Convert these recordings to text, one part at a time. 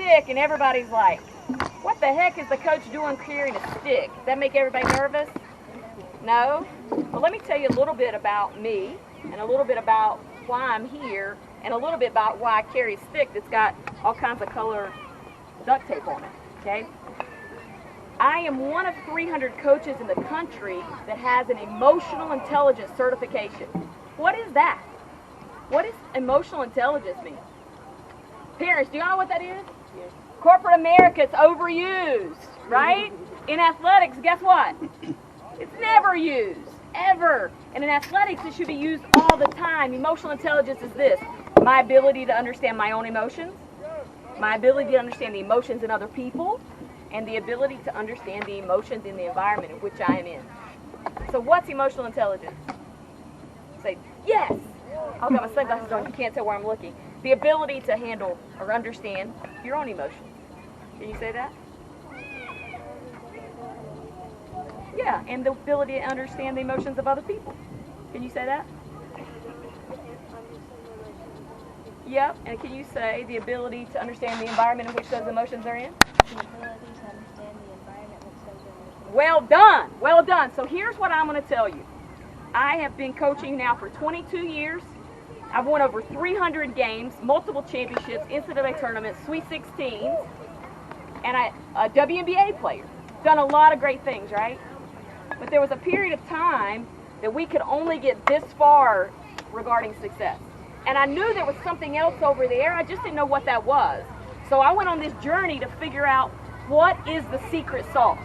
stick, and everybody's like, what the heck is the coach doing carrying a stick? Does that make everybody nervous? No? Well, let me tell you a little bit about me, and a little bit about why I'm here, and a little bit about why I carry a stick that's got all kinds of color duct tape on it, okay? I am one of 300 coaches in the country that has an emotional intelligence certification. What is that? What does emotional intelligence mean? Parents, do y'all know what that is? Yes. Corporate America, it's overused, right? In athletics, guess what? It's never used, ever. And in athletics, it should be used all the time. Emotional intelligence is this: my ability to understand my own emotions, my ability to understand the emotions in other people, and the ability to understand the emotions in the environment in which I am in. So what's emotional intelligence? Say, yes! I've got my sunglasses on, you can't tell where I'm looking. The ability to handle or understand your own emotions. Can you say that? Yeah, and the ability to understand the emotions of other people. Can you say that? Yep, and can you say the ability to understand the environment in which those emotions are in? The ability to understand the environment in which those emotions are in. Well done, well done. So here's what I'm going to tell you. I have been coaching now for 22 years. I've won over 300 games, multiple championships, NCAA tournaments, Sweet 16s, and a WNBA player. Done a lot of great things, right? But there was a period of time that we could only get this far regarding success. And I knew there was something else over there, I just didn't know what that was. So I went on this journey to figure out what is the secret sauce.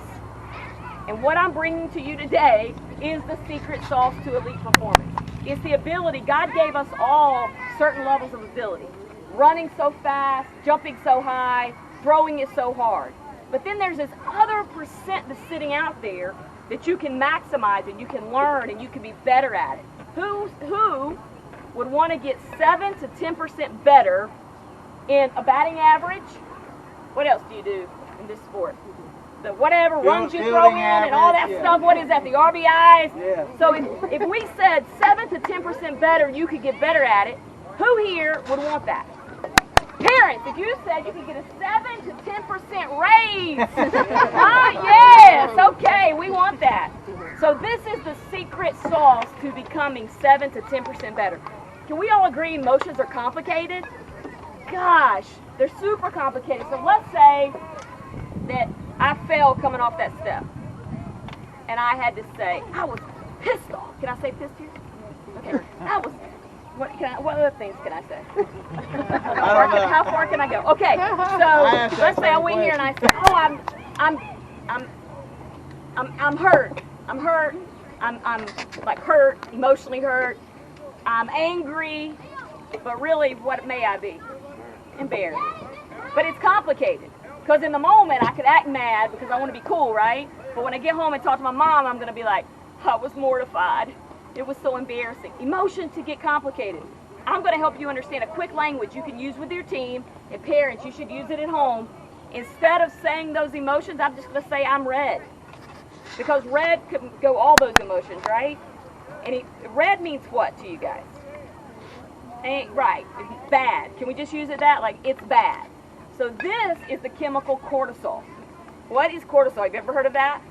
And what I'm bringing to you today is the secret sauce to elite performance. It's the ability. God gave us all certain levels of ability. Running so fast, jumping so high, throwing it so hard. But then there's this other percent that's sitting out there that you can maximize and you can learn and you can be better at it. Who would want to get 7 to 10% better in a batting average? What else do you do in this sport? The whatever runs you throw in and all that stuff. What is that? The RBIs? Yeah. So if we said 7 to 10% better, you could get better at it. Who here would want that? Parents, if you said you could get a 7 to 10% raise. Yes, okay, we want that. So this is the secret sauce to becoming 7 to 10% better. Can we all agree emotions are complicated? Gosh, they're super complicated. So let's say that I fell coming off that step. And I had to say, I was pissed off. Can I say pissed here? Okay. I was, what other things can I say? How far can I go? Okay. So let's say I went here and I said, oh, I'm hurt. I'm hurt. I'm like hurt, emotionally hurt. I'm angry. But really, what may I be? Embarrassed. But it's complicated. Because in the moment, I could act mad because I want to be cool, right? But when I get home and talk to my mom, I'm going to be like, I was mortified. It was so embarrassing. Emotions to get complicated. I'm going to help you understand a quick language you can use with your team. And parents, you should use it at home. Instead of saying those emotions, I'm just going to say I'm red. Because red could go all those emotions, right? And red means what to you guys? Ain't right. It's bad. Can we just use it that? Like, it's bad. So this is the chemical cortisol. What is cortisol? Have you ever heard of that?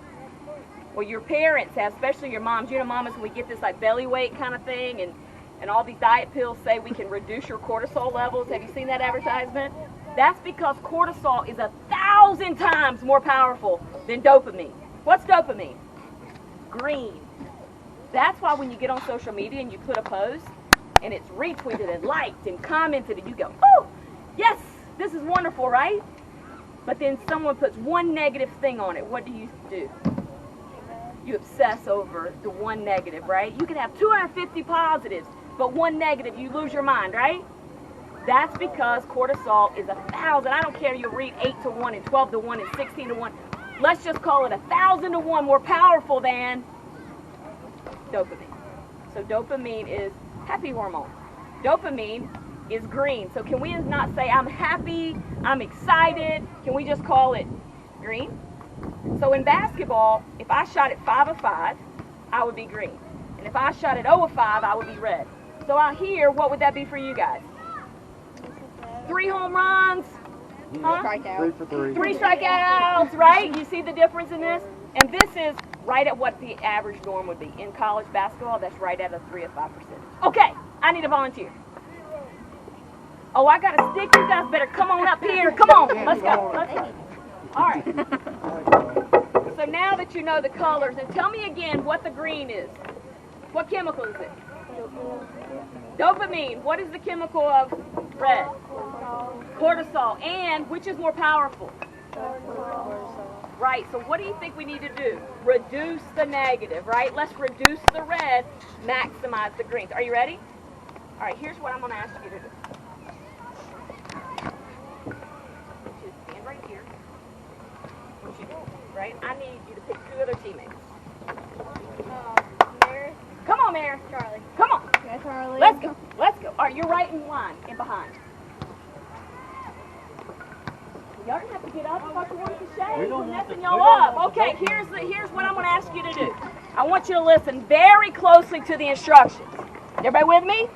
Well, your parents have, especially your moms. You know, mamas, we get this like belly weight kind of thing, and all these diet pills say we can reduce your cortisol levels. Have you seen that advertisement? That's because cortisol is 1,000 times more powerful than dopamine. What's dopamine? Green. That's why when you get on social media and you put a post, and it's retweeted and liked and commented, and you go, oh, yes, this is wonderful, right? But then someone puts one negative thing on it. What do? You obsess over the one negative, right? You can have 250 positives, but one negative, you lose your mind, right? That's because cortisol is 1,000. I don't care, you'll read 8 to 1 and 12 to 1 and 16 to 1. Let's just call it 1,000 to 1 more powerful than dopamine. So dopamine is happy hormone. Dopamine is green. So can we not say I'm happy, I'm excited? Can we just call it green? So in basketball, if I shot at 5 of 5, I would be green. And if I shot at 0 of 5, I would be red. So out here, what would that be for you guys? 3 home runs, Huh? Strikeout. 3 for 3. 3 strikeouts, right? You see the difference in this? And this is right at what the average norm would be. In college basketball, that's right at a 3 or 5%. Okay, I need a volunteer. Oh, I got a stick. You guys better come on up here. Come on, let's go. Let's go. All right. So now that you know the colors, and tell me again what the green is. What chemical is it? Dopamine. What is the chemical of red? Cortisol. And which is more powerful? Right, so what do you think we need to do? Reduce the negative, right? Let's reduce the red, maximize the greens. Are you ready? All right, here's what I'm going to ask you to do. Just stand right here. Right? I need you to pick 2 other teammates. Maris. Come on, Mary. Charlie. Come on. Yeah, Charlie. Let's go. Let's go. All right, you're right in line and behind. Y'all didn't have to get up. I thought you wanted to shave. We're messing y'all up. Okay, here's what I'm going to ask you to do. I want you to listen very closely to the instructions. Everybody with me?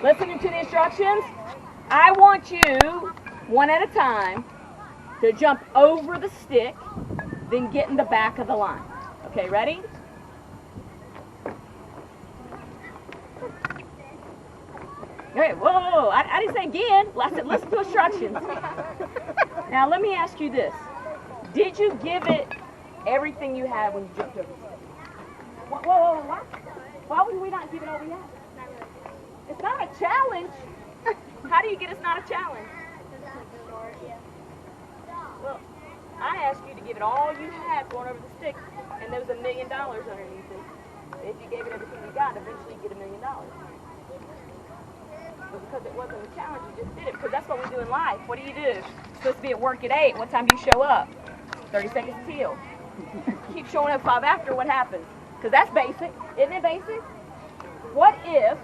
Listening to the instructions? I want you, one at a time, to jump over the stick, then get in the back of the line. Okay, ready? Okay, whoa, I didn't say again. I said listen to instructions. Now, let me ask you this. Did you give it everything you had when you jumped over the stick? Whoa, why? Why would we not give it all we had? It's not a challenge. How do you get it's not a challenge? Well, I asked you to give it all you had going over the stick, and there was $1 million underneath it. If you gave it everything you got, eventually you get $1 million. But because it wasn't a challenge, you just did it. Because that's what we do in life. What do? You're supposed to be at work at 8. What time do you show up? 30 seconds till. Keep showing up 5 after, what happens? Because that's basic. Isn't it basic? What if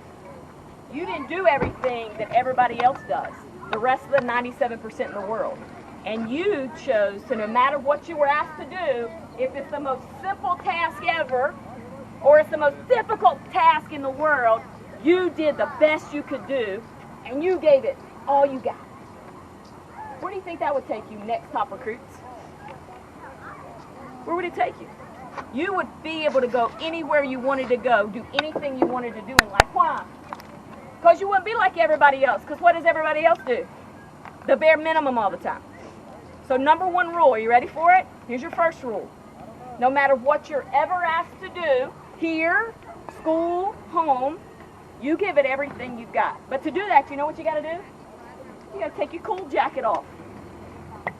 you didn't do everything that everybody else does, the rest of the 97% in the world, and you chose to, no matter what you were asked to do, if it's the most simple task ever, or it's the most difficult task in the world, you did the best you could do, and you gave it all you got. Where do you think that would take you next, top recruits? Where would it take you? You would be able to go anywhere you wanted to go, do anything you wanted to do in life. Why? Because you wouldn't be like everybody else. Because what does everybody else do? The bare minimum all the time. So number 1 rule, are you ready for it? Here's your first rule. No matter what you're ever asked to do, here, school, home, you give it everything you've got. But to do that, you know what you got to do? You got to take your cool jacket off.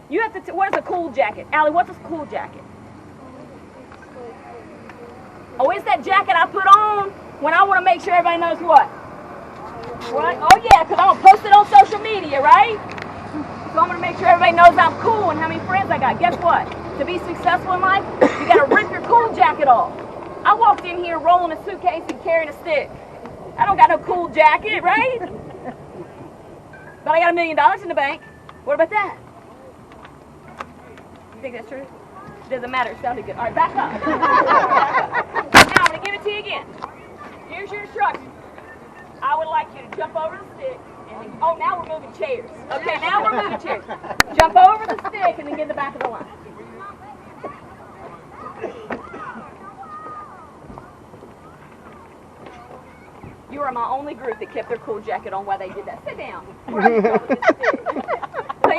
You have to, what is a cool jacket? Allie, what's a cool jacket? Oh, it's that jacket I put on when I want to make sure everybody knows what? What? Oh, yeah, because I'm going to post it on social media, right? So I'm going to make sure everybody knows I'm cool and how many friends I got. Guess what? To be successful in life, you got to rip your cool jacket off. I walked in here rolling a suitcase and carrying a stick. I don't got no cool jacket, right? But I got $1 million in the bank. What about that? You think that's true? It doesn't matter. It sounded good. All right, back up. Now I'm going to give it to you again. Here's your instructions. I would like you to jump over the stick. And then, oh, now we're moving chairs. Okay, now we're moving chairs. Jump over the stick and then get in the back of the line. You are my only group that kept their cool jacket on while they did that. Sit down. The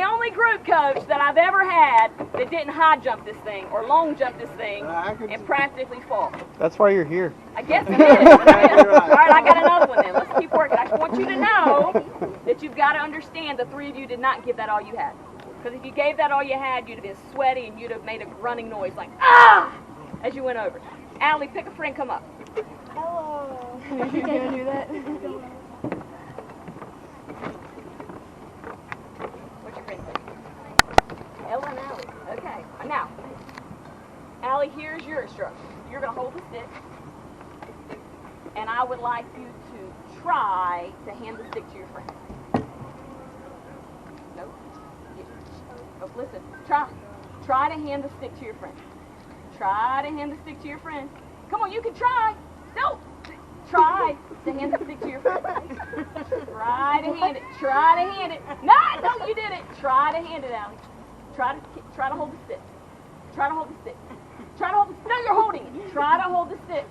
only group coach that I've ever had that didn't high jump this thing or long jump this thing and practically fall. That's why you're here. I guess it is. All right, I got another one then. Let's keep working. I just want you to know that you've got to understand the 3 of you did not give that all you had. Because if you gave that all you had, you'd have been sweaty and you'd have made a grunting noise like, ah, as you went over. Allie, pick a friend, come up. Hello. You can't do that. What's your friend's name? Ella and Allie. Okay. Now, Allie, here's your instructions. You're going to hold the stick, and I would like you to try to hand the stick to your friend. Nope. Oh, listen. Try. Try to hand the stick to your friend. Try to hand the stick to your friend. Come on, you can try. No. Try to hand the stick to your friend. Try to hand it. Try to hand it. No, you did it. Try to hand it, Allie. Try to hold the stick. Try to hold the stick. Try to hold the stick. No, you're holding it. Try to hold the stick.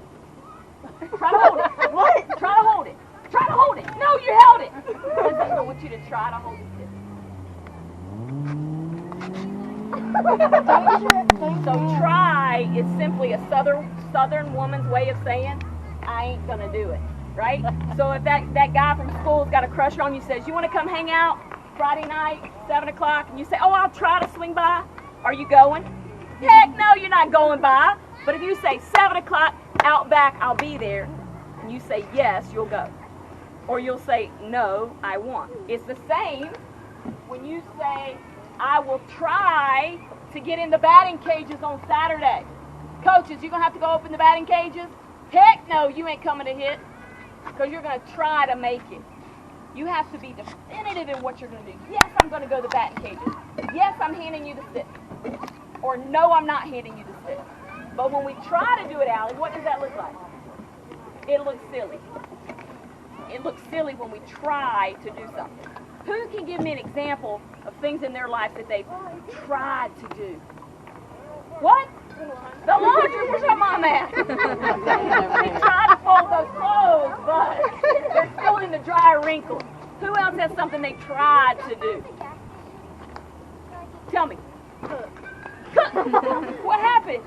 Try to hold it. What? Try to hold it. Try to hold it. No, you held it. Listen, I want you to try to hold the stick. So try is simply a southern woman's way of saying, I ain't gonna do it, right? So if that guy from school's got a crush on you, says, you wanna come hang out Friday night, 7 o'clock, and you say, oh, I'll try to swing by, are you going? Heck no, you're not going by. But if you say 7 o'clock out back, I'll be there, and you say yes, you'll go. Or you'll say, no, I won't. It's the same when you say, I will try to get in the batting cages on Saturday. Coaches, you gonna have to go open the batting cages? Heck no, you ain't coming to hit, because you're gonna try to make it. You have to be definitive in what you're gonna do. Yes, I'm gonna go to the batting cages. Yes, I'm handing you the stick. Or no, I'm not handing you the stick. But when we try to do it, Allie, what does that look like? It looks silly. It looks silly when we try to do something. Who can give me an example of things in their life that they've tried to do? What? The laundry. Where's your mom at? They tried to fold those clothes, but they're still in the dryer wrinkles. Who else has something they tried to do? Tell me. Cook. What happened?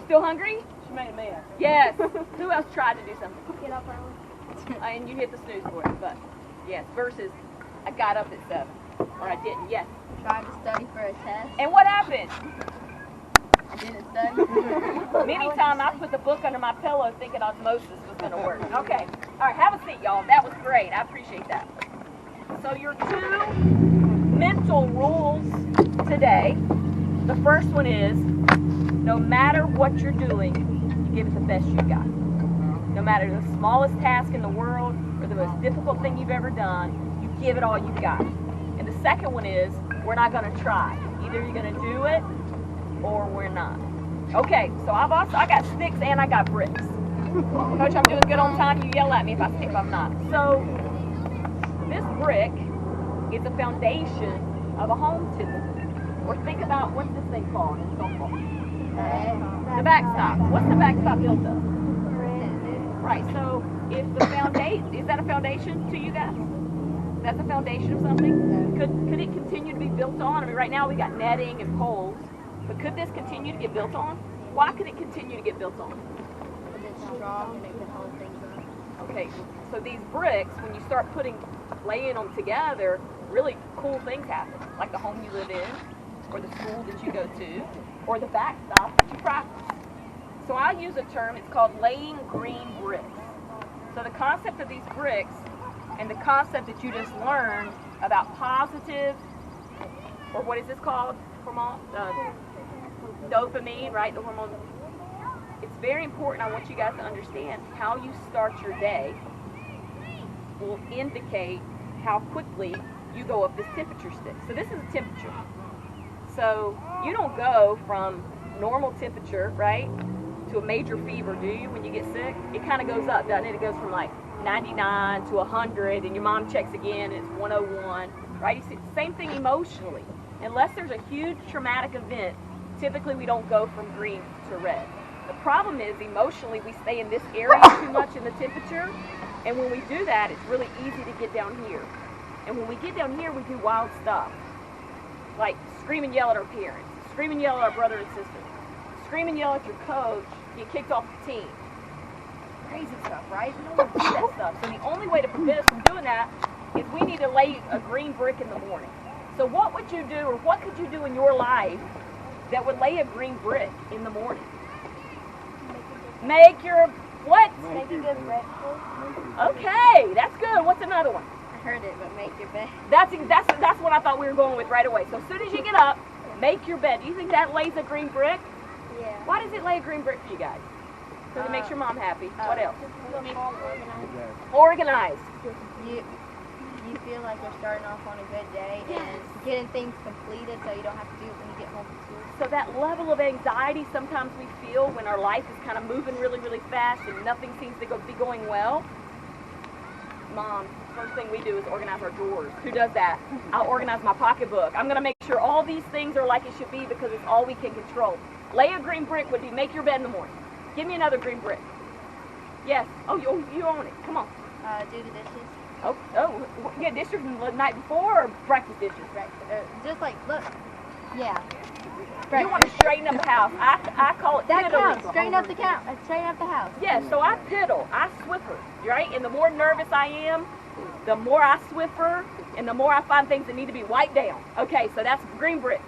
Still hungry? She made a mess. Yes. Who else tried to do something? Get up early. And you hit the snooze for it, but yes. Versus, I got up at 7, or I didn't. Yes. Tried to study for a test. And what happened? I didn't study. Many times I put the book under my pillow thinking osmosis was going to work. Okay. All right, have a seat, y'all. That was great. I appreciate that. So your 2 mental rules today. The first one is, no matter what you're doing, you give it the best you got. No matter the smallest task in the world or the most difficult thing you've ever done, you give it all you've got. And the second one is, we're not going to try. Either you're going to do it or we're not. Okay, so I got sticks and I got bricks. Coach, I'm doing good on time. You yell at me if I'm not. So this brick is a foundation of a home typically. Or think about, what's this thing called in softball? The backstop. What's the backstop built of? Right, so if the foundation, is that a foundation to you guys? That's a foundation of something? Could it continue to be built on? I mean, right now we got netting and poles, but could this continue to get built on? Why could it continue to get built on? Because it's strong and it can hold things up. Okay, so these bricks, when you start laying them together, really cool things happen, like the home you live in, or the school that you go to, or the backstop that you practice. So I'll use a term, it's called laying green bricks. So the concept of these bricks and the concept that you just learned about positive, or what is this called? Hormone? Dopamine, right? The hormone. It's very important. I want you guys to understand how you start your day will indicate how quickly you go up this temperature stick. So this is a temperature. So you don't go from normal temperature, right, to a major fever, do you, when you get sick? It kind of goes up, doesn't it? It goes from like 99 to 100, and your mom checks again, and it's 101, right? You see, same thing emotionally. Unless there's a huge traumatic event, typically we don't go from green to red. The problem is, emotionally, we stay in this area too much in the temperature, and when we do that, it's really easy to get down here. And when we get down here, we do wild stuff, like scream and yell at our parents, scream and yell at our brother and sister, scream and yell at your coach, get kicked off the team. Crazy stuff, right? We don't want to do that stuff. So the only way to prevent us from doing that is we need to lay a green brick in the morning. So what would you do, or what could you do in your life that would lay a green brick in the morning? Make your, what? Make a good breakfast. Okay, that's good. What's another one? I heard it, but make your bed. That's what I thought we were going with right away. So as soon as you get up, make your bed. Do you think that lays a green brick? Yeah. Why does it lay a green brick for you guys? Because it makes your mom happy. What else? Organized. Organized. You you feel like you're starting off on a good day and getting things completed so you don't have to do it when you get home from school. So that level of anxiety sometimes we feel when our life is kind of moving really, really fast and nothing seems to be going well. Mom, first thing we do is organize our drawers. Who does that? I'll organize my pocketbook. I'm going to make sure all these things are like it should be because it's all we can control. Lay a green brick would be make your bed in the morning. Give me another green brick. Yes. Oh, you own it. Come on. Do the dishes. Oh, you get dishes the night before or breakfast dishes? Right. Just like, look. Yeah. You want to straighten up the house. I call it That piddling. counts. Straighten up the count. Straighten up the house. Yeah, so I piddle. I swiffer, right? And the more nervous I am, the more I swiffer, and the more I find things that need to be wiped down. Okay, so that's green bricks.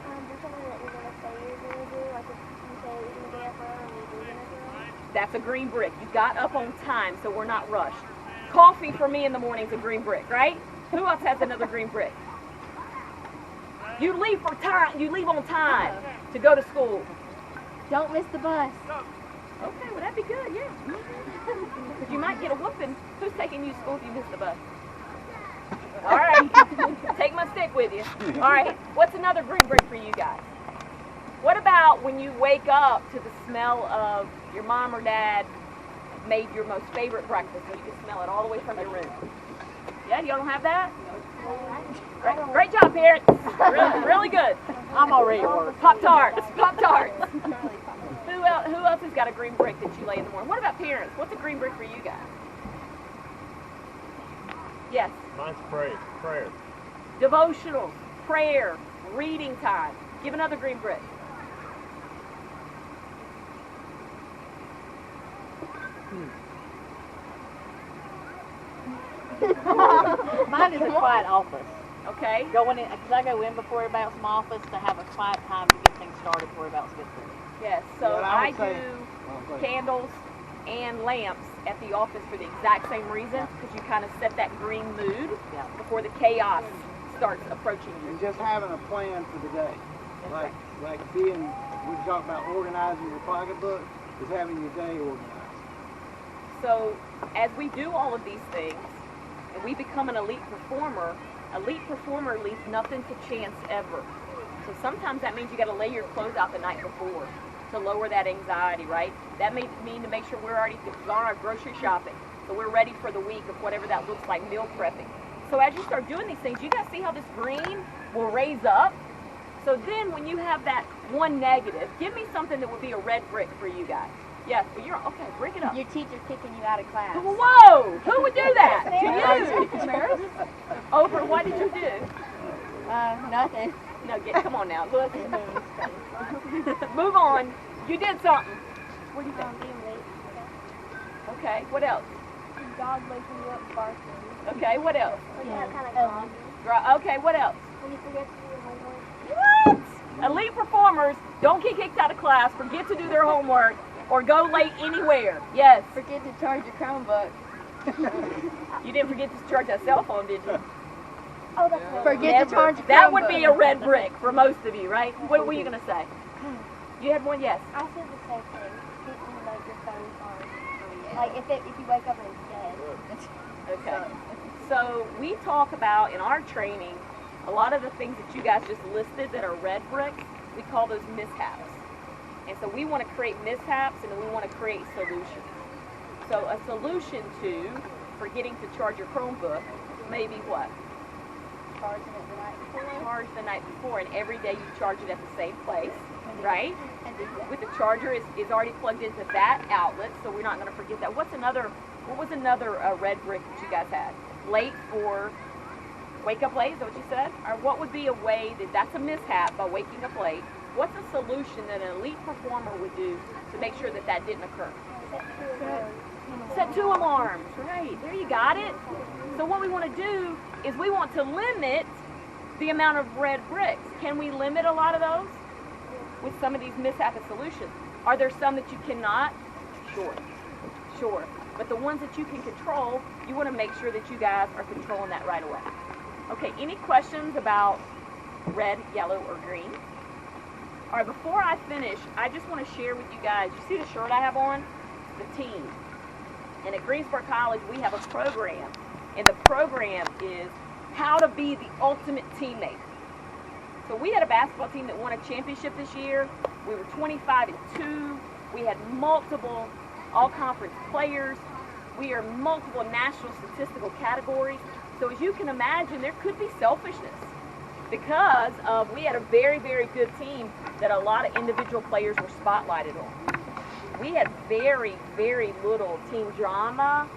There's something that you're gonna say you're gonna do, like if you say you're gonna get up early and you do get up early. That's a green brick. You got up on time, so we're not rushed. Coffee for me in the morning is a green brick, right? Who else has another green brick? You leave for time. You leave on time to go to school. Don't miss the bus. Okay, well that'd be good, yeah. Because you might get a whooping. Who's taking you to school if you miss the bus? All right, take my stick with you. All right, what's another green brick for you guys? What about when you wake up to the smell of your mom or dad made your most favorite breakfast and you can smell it all the way from your room? Yeah, y'all don't have that? Great job, parents. Really good. I'm already at work. Pop-Tarts. Who else has got a green brick that you lay in the morning? What about parents? What's a green brick for you guys? Yes. Mine's prayer. Devotionals, prayer, reading time. Give another green brick. Mine is a quiet office. Okay. Going in, because I go in before everybody else in my office to have a quiet time to get things started before everybody else gets there. Yes. So Well, I would say- do candles and lamps at the office for the exact same reason, because you kind of set that green mood Yeah. before the chaos starts approaching you. And just having a plan for the day. Like being, we talk about organizing your pocketbook, is having your day organized. So as we do all of these things and we become an elite performer leaves nothing to chance ever. So sometimes that means you got to lay your clothes out the night before to lower that anxiety, right? That may mean to make sure we're already on our grocery shopping, so we're ready for the week of whatever that looks like, meal prepping. So as you start doing these things, you guys see how this green will raise up? So then when you have that one negative, give me something that would be a red brick for you guys. Yes, well you're, okay, bring it up. Your teacher's kicking you out of class. Whoa! Who would do that to you? Oprah, what did you do? Nothing. No, come on now, look. Move on. You did something. What do you think? Being late. Okay, what else? Dog waking you up barking. Okay, what else? Like that kind of dog. Okay, what else? When you forget to do your homework. What? Elite performers don't get kicked out of class, forget to do their homework, or go late anywhere. Yes. Forget to charge your Chromebook. You didn't forget to charge that cell phone, did you? Oh, that's right. Forget Never. to charge your Chromebook. That would be a red brick for most of you, right? What were you going to say? You had one, yes. I said the same thing. Keeping like your phone on. Like if you wake up and it's dead. Okay. So we talk about in our training a lot of the things that you guys just listed that are red bricks. We call those mishaps. And so we want to create mishaps and we want to create solutions. So a solution to forgetting to charge your Chromebook may be what? Charging it the night before. Charge the night before, and every day you charge it at the same place, right? With the charger is already plugged into that outlet, so we're not going to forget that. What was another red brick that you guys had? Late for, wake up late, is that what you said? Or what would be a way that's a mishap by waking up late? What's a solution that an elite performer would do to make sure that that didn't occur? Set 2 alarms, right, there you got it. So what we want to do is we want to limit the amount of red bricks. Can we limit a lot of those with some of these mishap solutions? Are there some that you cannot? Sure. But the ones that you can control, you want to make sure that you guys are controlling that right away. Okay, any questions about red, yellow, or green? All right, before I finish, I just want to share with you guys, you see the shirt I have on? The team. And at Greensboro College, we have a program. And the program is how to be the ultimate teammate. So we had a basketball team that won a championship this year. We were 25-2. We had multiple all-conference players. We are multiple national statistical categories. So as you can imagine, there could be selfishness because of we had a very, very good team that a lot of individual players were spotlighted on. We had very, very little team drama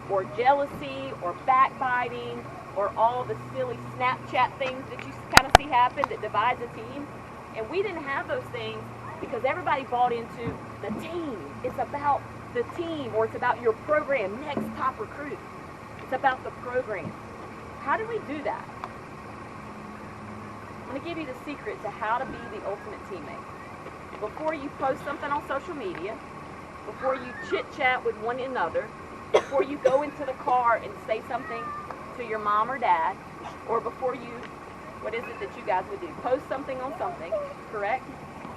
or jealousy or backbiting or all the silly Snapchat things that you kind of see happen that divides a team. And we didn't have those things because everybody bought into the team. It's about the team, or it's about your program, next top recruit. It's about the program. How do we do that? I'm going to give you the secret to how to be the ultimate teammate. Before you post something on social media, before you chit-chat with one another, before you go into the car and say something to your mom or dad, or before you, what is it that you guys would do? Post something on something, correct?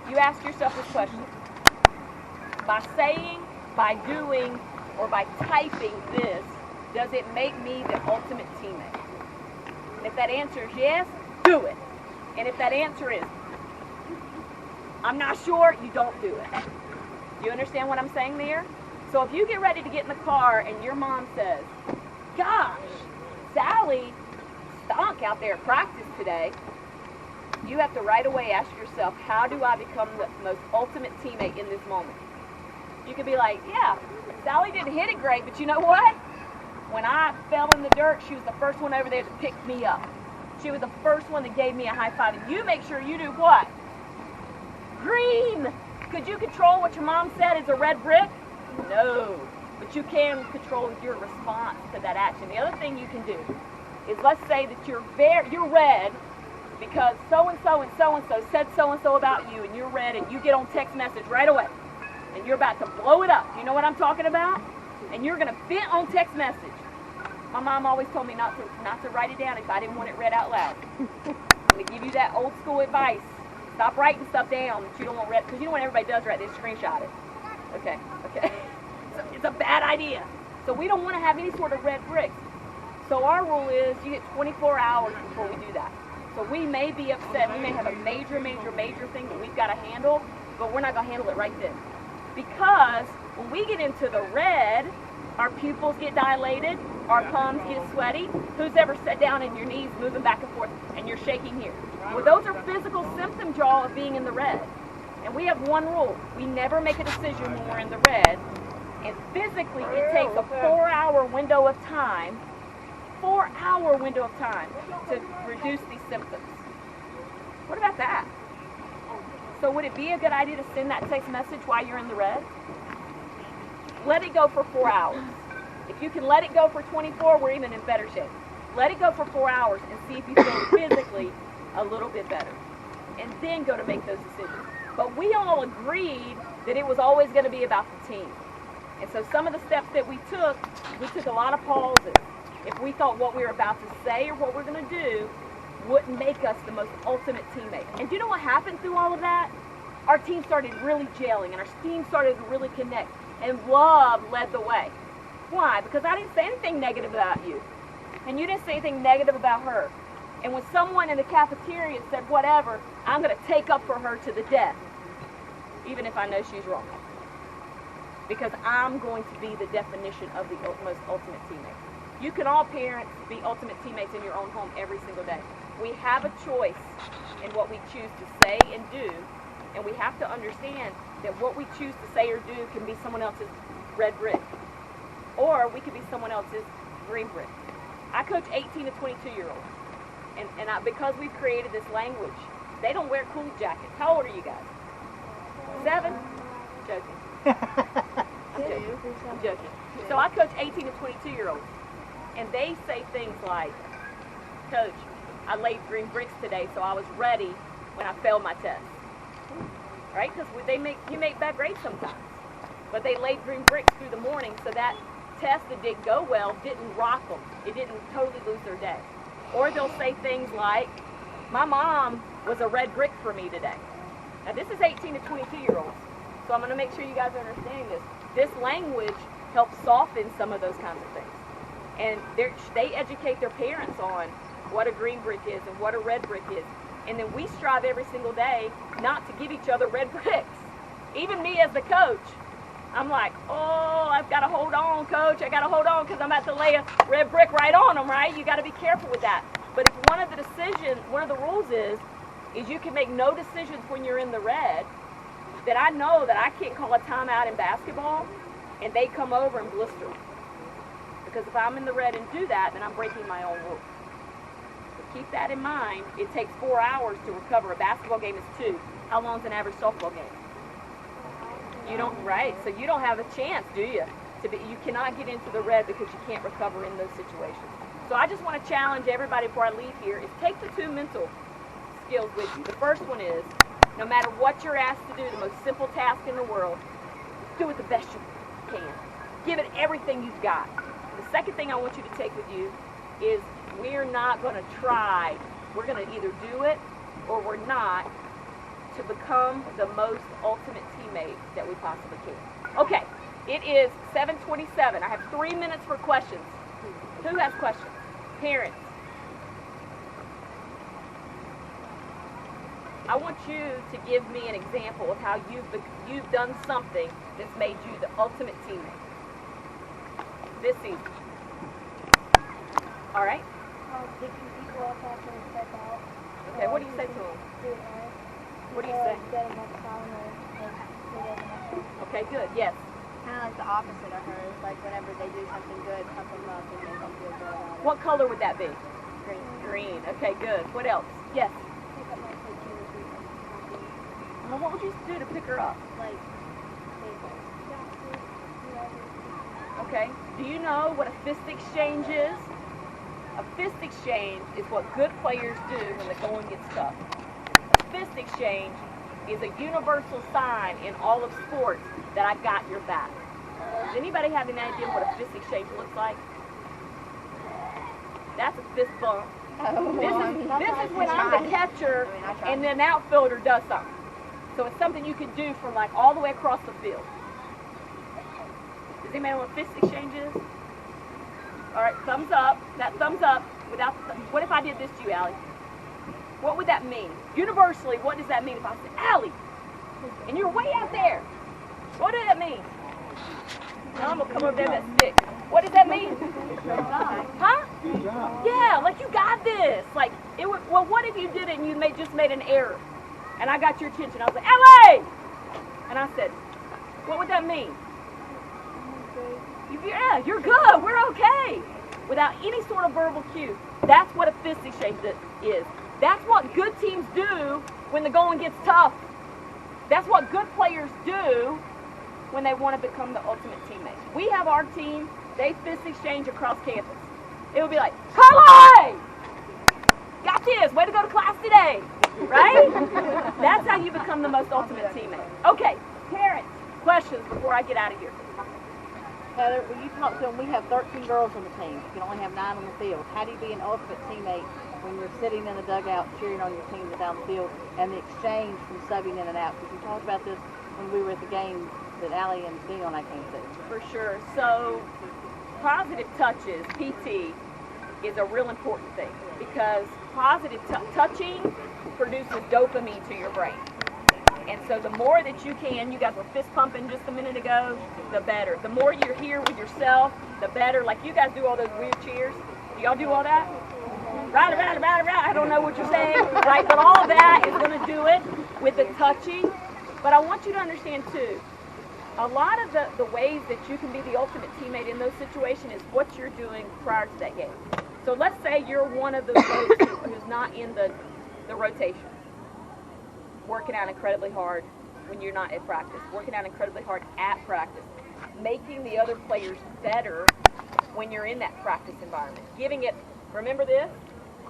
You ask yourself this question. By saying, by doing, or by typing this, does it make me the ultimate teammate? And if that answer is yes, do it. And if that answer is, I'm not sure, you don't do it. You understand what I'm saying there? So if you get ready to get in the car and your mom says, gosh, Sally stunk out there at practice today, you have to right away ask yourself, how do I become the most ultimate teammate in this moment? You could be like, yeah, Sally didn't hit it great, but you know what? When I fell in the dirt, she was the first one over there to pick me up. She was the first one that gave me a high five. And you make sure you do what? Green! Could you control what your mom said is a red brick? No. But you can control your response to that action. The other thing you can do is, let's say that you're red because so-and-so and so-and-so said so-and-so about you, and you're red, and you get on text message right away. And you're about to blow it up. Do you know what I'm talking about? And you're going to vent on text message. My mom always told me not to write it down if I didn't want it read out loud. I'm going to give you that old school advice. Stop writing stuff down that you don't want read, because you know what everybody does right there, screenshot it. Okay. So it's a bad idea. So we don't want to have any sort of red bricks. So our rule is you get 24 hours before we do that. So we may be upset. We may have a major thing that we've got to handle, but we're not going to handle it right then. Because when we get into the red, our pupils get dilated, our palms get sweaty. Who's ever sat down and your knees moving back and forth and you're shaking here? Well, those are physical symptoms, y'all, of being in the red. And we have one rule. We never make a decision when we're in the red. And physically, it takes a 4-hour window of time, 4-hour window of time to reduce these symptoms. What about that? So would it be a good idea to send that text message while you're in the red? Let it go for 4 hours. If you can let it go for 24, we're even in better shape. Let it go for 4 hours and see if you feel physically a little bit better. And then go to make those decisions. But we all agreed that it was always going to be about the team. And so some of the steps that we took a lot of pauses. If we thought what we were about to say or what we're going to do wouldn't make us the most ultimate teammate. And do you know what happened through all of that? Our team started really gelling, and our team started to really connect. And love led the way. Why? Because I didn't say anything negative about you. And you didn't say anything negative about her. And when someone in the cafeteria said whatever, I'm going to take up for her to the death. Even if I know she's wrong. Because I'm going to be the definition of the most ultimate teammate. You can all parents be ultimate teammates in your own home every single day. We have a choice in what we choose to say and do. And we have to understand that what we choose to say or do can be someone else's red brick. Or we could be someone else's green brick. I coach 18 to 22-year-olds. And because we've created this language, they don't wear cool jackets. How old are you guys? 7? Joking. I'm joking. So I coach 18 to 22-year-olds. And they say things like, Coach, I laid green bricks today, so I was ready when I failed my test. Right? Because you make bad grades sometimes. But they laid green bricks through the morning, so that test that didn't go well didn't rock them. It didn't totally lose their day. Or they'll say things like, my mom was a red brick for me today. Now this is 18 to 22-year-olds. So I'm going to make sure you guys are understanding this. This language helps soften some of those kinds of things. And they educate their parents on what a green brick is and what a red brick is. And then we strive every single day not to give each other red bricks. Even me as the coach, I'm like, oh, I've got to hold on, coach. I got to hold on because I'm about to lay a red brick right on them, right? You got to be careful with that. But if one of the rules is you can make no decisions when you're in the red, then I know that I can't call a timeout in basketball and they come over and blister. Because if I'm in the red and do that, then I'm breaking my own rule. So keep that in mind. It takes 4 hours to recover. A basketball game is 2. How long is an average softball game? You don't, right? So you don't have a chance, do you? You cannot get into the red because you can't recover in those situations. So I just want to challenge everybody before I leave here is take the 2 mental skills with you. The first one is, no matter what you're asked to do, the most simple task in the world, do it the best you can. Give it everything you've got. The second thing I want you to take with you is we're not going to try. We're going to either do it or we're not to become the most ultimate teammate that we possibly can. Okay, it is 7:27. I have 3 minutes for questions. Who has questions? Parents. I want you to give me an example of how you've done something that's made you the ultimate teammate this season. All right? Picking people up after they step out. Okay, what do you say to them? What do you say? Get them up time or Okay, good. Yes. Kind of like the opposite of hers. Like whenever they do something good, pump them up and make them feel good about it. What color would that be? Green. Green. Okay, good. What else? Yes. Well, what would you do to pick her up? Like, Okay. Do you know what a fist exchange is? A fist exchange is what good players do when the going gets tough. A fist exchange is a universal sign in all of sports that I got your back. Does anybody have any idea what a fist exchange looks like? That's a fist bump. This is when I'm the catcher and then an outfielder does something. So it's something you can do from like all the way across the field. Does anybody know what fist exchange is? All right, thumbs up. That thumbs up. Without the what if I did this to you, Allie? What would that mean? Universally, what does that mean if I said, Allie, and you're way out there? What does that mean? Now I'm going to come over there with that stick. What does that mean? Huh? Good job. Yeah, like you got this. Like, it would, well, what if you did it and you just made an error? And I got your attention. I was like, Allie! And I said, what would that mean? Yeah, you're good. We're okay. Without any sort of verbal cue. That's what a fist exchange is. That's what good teams do when the going gets tough. That's what good players do when they want to become the ultimate teammate. We have our team, they fist exchange across campus. It would be like, Carly! Got this. Way to go to class today. Right? That's how you become the most ultimate teammate. Okay, parents, questions before I get out of here. Heather, when you talk to them, we have 13 girls on the team. You can only have 9 on the field. How do you be an ultimate teammate when you're sitting in the dugout cheering on your team down the field and the exchange from subbing in and out? Because we talked about this when we were at the game that Allie and Ding and I came to. For sure. So positive touches, PT, is a real important thing because positive touching produces dopamine to your brain. And so the more that you guys were fist pumping just a minute ago, the better. The more you're here with yourself, the better. Like you guys do all those weird cheers. Do y'all do all that? Right, I don't know what you're saying. Right, but all that is going to do it with the touching. But I want you to understand too, a lot of the ways that you can be the ultimate teammate in those situations is what you're doing prior to that game. So let's say you're one of those folks who's not in the rotation. Working out incredibly hard when you're not at practice, working out incredibly hard at practice, making the other players better when you're in that practice environment, giving it, remember this,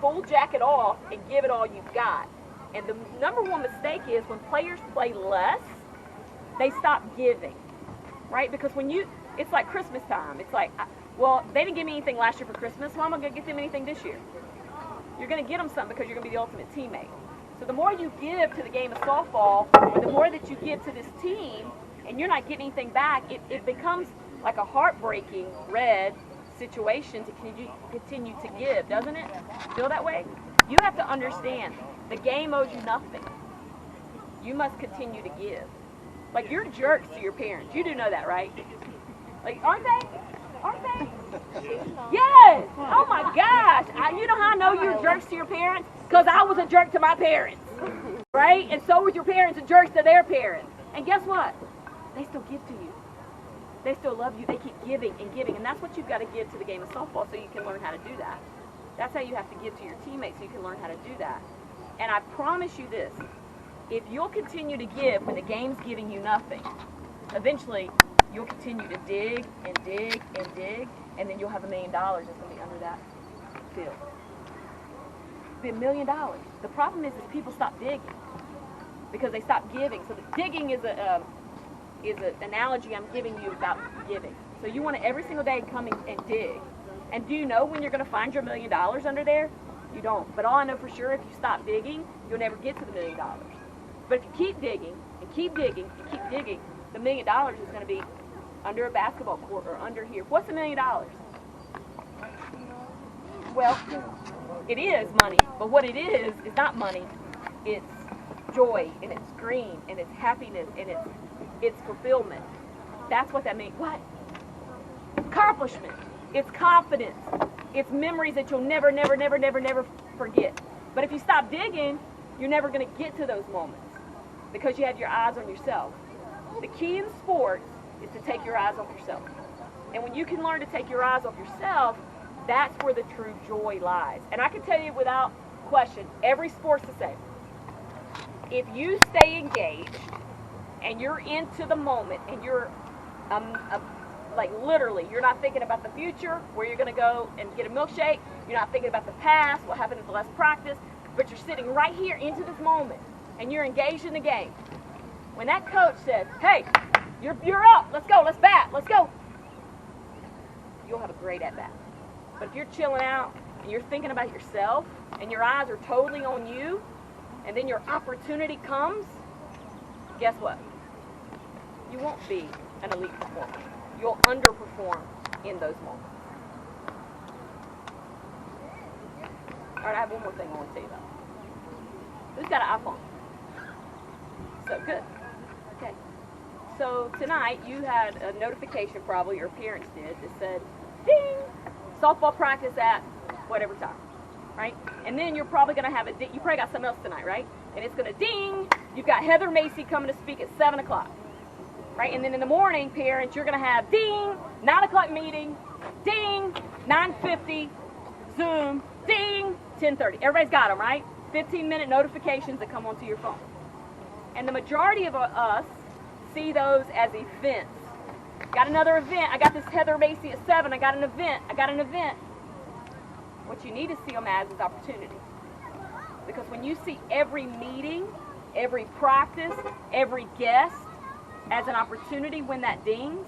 full jacket off and give it all you've got. And the number one mistake is when players play less, they stop giving, right? Because when it's like Christmas time. It's like, well, they didn't give me anything last year for Christmas, so I'm not going to get them anything this year. You're going to get them something because you're going to be the ultimate teammate. So the more you give to the game of softball, or the more that you give to this team, and you're not getting anything back, it becomes like a heartbreaking red situation to continue to give, doesn't it? Feel that way? You have to understand, the game owes you nothing. You must continue to give. Like, you're jerks to your parents. You do know that, right? Like, aren't they? Aren't they? Yes! Oh my gosh! You know how I know you're jerks to your parents? Because I was a jerk to my parents. Right? And so was your parents and jerks to their parents. And guess what? They still give to you. They still love you. They keep giving and giving. And that's what you've got to give to the game of softball so you can learn how to do that. That's how you have to give to your teammates so you can learn how to do that. And I promise you this. If you'll continue to give when the game's giving you nothing, eventually you'll continue to dig and dig and dig, and then you'll have $1 million that's going to be under that field. It'll be $1 million. The problem is people stop digging because they stop giving. So the digging is an analogy I'm giving you about giving. So you want to every single day come and dig. And do you know when you're going to find your $1 million under there? You don't. But all I know for sure, if you stop digging, you'll never get to the $1 million. But if you keep digging and keep digging and keep digging, the $1 million is going to be under a basketball court or under here. What's $1 million? Well, it is money, but what it is not money. It's joy, and it's green, and it's happiness, and it's fulfillment. That's what that means. What? Accomplishment. It's confidence. It's memories that you'll never, never, never, never, never forget. But if you stop digging, you're never going to get to those moments because you have your eyes on yourself. The key in sports is to take your eyes off yourself. And when you can learn to take your eyes off yourself, that's where the true joy lies. And I can tell you without question, every sport's the same. If you stay engaged and you're into the moment and you're like literally, you're not thinking about the future, where you're going to go and get a milkshake. You're not thinking about the past, what happened in the last practice, but you're sitting right here into this moment and you're engaged in the game. When that coach says, hey, you're up, let's go, let's bat, let's go, you'll have a great at-bat. But if you're chilling out and you're thinking about yourself and your eyes are totally on you and then your opportunity comes, guess what? You won't be an elite performer. You'll underperform in those moments. All right, I have one more thing I want to tell you about. Who's got an iPhone? So, good. Okay. So, tonight you had a notification, probably your parents did, that said, ding, softball practice at whatever time, right? And then you're probably going to have you probably got something else tonight, right? And it's going to ding, you've got Heather Macy coming to speak at 7 o'clock. Right? And then in the morning, parents, you're going to have ding, 9 o'clock meeting, ding, 9:50, Zoom, ding, 10:30. Everybody's got them, right? 15-minute notifications that come onto your phone. And the majority of us see those as events. Got another event. I got this Heather Macy at 7. I got an event. What you need to see them as is opportunity. Because when you see every meeting, every practice, every guest, as an opportunity when that dings,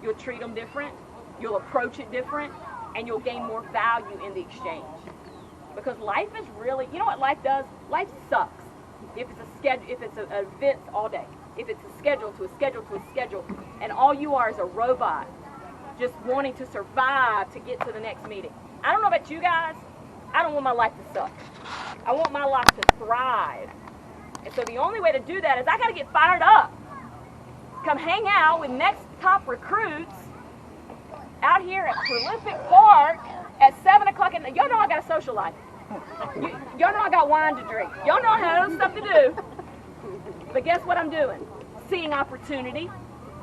you'll treat them different, you'll approach it different, and you'll gain more value in the exchange. Because life is really, you know what life does? Life sucks. If it's a schedule, if it's an event all day, if it's a schedule to a schedule to a schedule, and all you are is a robot, just wanting to survive to get to the next meeting. I don't know about you guys, I don't want my life to suck. I want my life to thrive. And so the only way to do that is I got to get fired up. Come hang out with next top recruits out here at Prolific Park at 7 o'clock. Y'all know I got a social life. Y'all know I got wine to drink. Y'all know I have stuff to do. But guess what I'm doing? Seeing opportunity.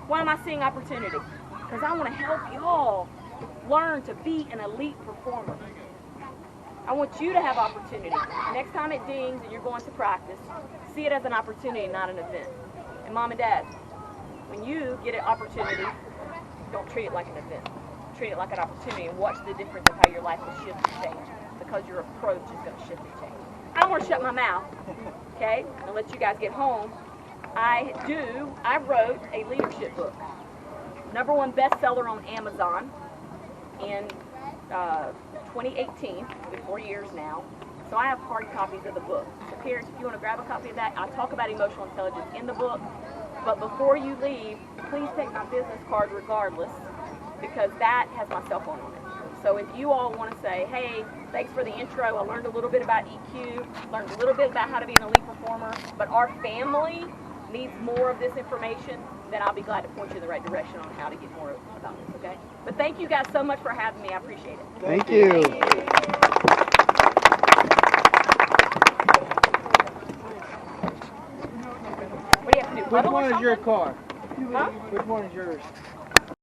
Why am I seeing opportunity? Because I want to help y'all learn to be an elite performer. I want you to have opportunity. Next time it dings and you're going to practice, see it as an opportunity, not an event. And mom and dad, when you get an opportunity, don't treat it like an event. Treat it like an opportunity and watch the difference of how your life will shift and change because your approach is going to shift and change. I don't want to shut my mouth, okay, and let you guys get home. I wrote a leadership book. #1 bestseller on Amazon in 2018, been 4 years now. So I have hard copies of the book. So parents, if you want to grab a copy of that, I talk about emotional intelligence in the book. But before you leave, please take my business card regardless, because that has my cell phone on it. So if you all want to say, hey, thanks for the intro, I learned a little bit about EQ, learned a little bit about how to be an elite performer, but our family needs more of this information, then I'll be glad to point you in the right direction on how to get more about this, okay? But thank you guys so much for having me. I appreciate it. Thank you. What do you have to do? Which Huddle or one is your something? car? Huh? Which one is yours?